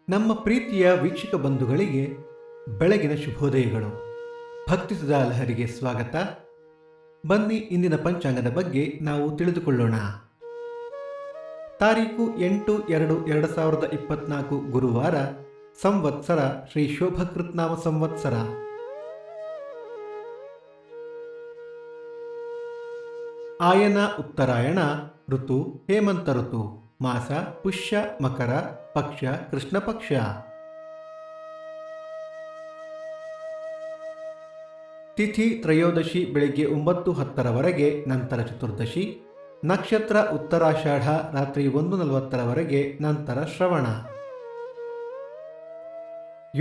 ನಮ್ಮ ಪ್ರೀತಿಯ ವೀಕ್ಷಕ ಬಂಧುಗಳಿಗೆ ಬೆಳಗಿನ ಶುಭೋದಯಗಳು. ಭಕ್ತಿ ಸುಧಾ ಲಹರಿಗೆ ಸ್ವಾಗತ. ಬನ್ನಿ ಇಂದಿನ ಪಂಚಾಂಗದ ಬಗ್ಗೆ ನಾವು ತಿಳಿದುಕೊಳ್ಳೋಣ. ತಾರೀಕು 8/2/2024 ಗುರುವಾರ, ಸಂವತ್ಸರ ಶ್ರೀ ಶೋಭಕೃತ್ನಾಮ ಸಂವತ್ಸರ. ಆಯನ ಉತ್ತರಾಯಣ, ಋತು ಹೇಮಂತ ಋತು, ಮಾಸ ಪುಷ್ಯ ಮಕರ, ಪಕ್ಷ ಕೃಷ್ಣ ಪಕ್ಷ. ತಿಥಿ ತ್ರಯೋದಶಿ ಬೆಳಿಗ್ಗೆ 9:10 ನಂತರ ಚತುರ್ದಶಿ. ನಕ್ಷತ್ರ ಉತ್ತರಾಷಾಢ ರಾತ್ರಿ 1:40 ನಂತರ ಶ್ರವಣ.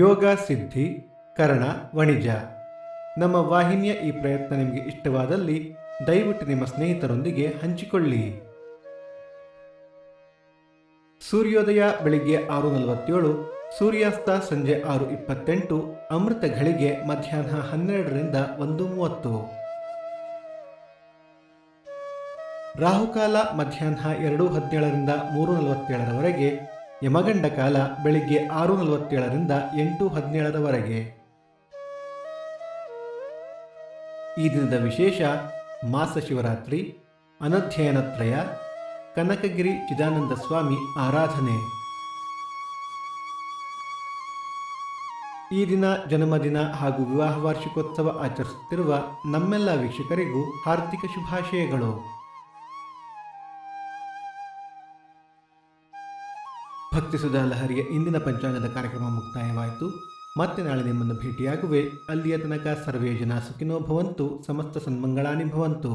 ಯೋಗ ಸಿದ್ಧಿ, ಕರ್ಣ ವಣಿಜ. ನಮ್ಮ ವಾಹಿನಿಯ ಈ ಪ್ರಯತ್ನ ನಿಮಗೆ ಇಷ್ಟವಾದಲ್ಲಿ ದಯವಿಟ್ಟು ನಿಮ್ಮ ಸ್ನೇಹಿತರೊಂದಿಗೆ ಹಂಚಿಕೊಳ್ಳಿ. ಸೂರ್ಯೋದಯ ಬೆಳಿಗ್ಗೆ 6:47, ಸೂರ್ಯಾಸ್ತ ಸಂಜೆ 6:28, ಅಮೃತ ಘಳಿಗೆ ಮಧ್ಯಾಹ್ನ 12ರಿಂದ 1:30. ರಾಹುಕಾಲ ಮಧ್ಯಾಹ್ನ 2:17ರಿಂದ 3:47, ಯಮಗಂಡ ಕಾಲ ಬೆಳಿಗ್ಗೆ 6:47ರಿಂದ 8:17. ಈ ದಿನದ ವಿಶೇಷ: ಮಾಸ ಶಿವರಾತ್ರಿ, ಅನಧ್ಯಯನತ್ರಯ, ಕನಕಗಿರಿ ಚಿದಾನಂದ ಸ್ವಾಮಿ ಆರಾಧನೆ. ಈ ದಿನ ಜನ್ಮದಿನ ಹಾಗೂ ವಿವಾಹ ವಾರ್ಷಿಕೋತ್ಸವ ಆಚರಿಸುತ್ತಿರುವ ನಮ್ಮೆಲ್ಲ ವೀಕ್ಷಕರಿಗೂ ಹಾರ್ದಿಕ ಶುಭಾಶಯಗಳು. ಭಕ್ತಿ ಸುಧಾ ಲಹರಿಯ ಇಂದಿನ ಪಂಚಾಂಗದ ಕಾರ್ಯಕ್ರಮ ಮುಕ್ತಾಯವಾಯಿತು. ಮತ್ತೆ ನಾಳೆ ನಿಮ್ಮನ್ನು ಭೇಟಿಯಾಗುವೆ. ಅಲ್ಲಿಯ ತನಕ ಸರ್ವೇ ಜನ ಸುಖಿನೋ ಭವಂತು, ಸಮಸ್ತ ಸನ್ಮಂಗಳಾನಿ ಭವಂತು.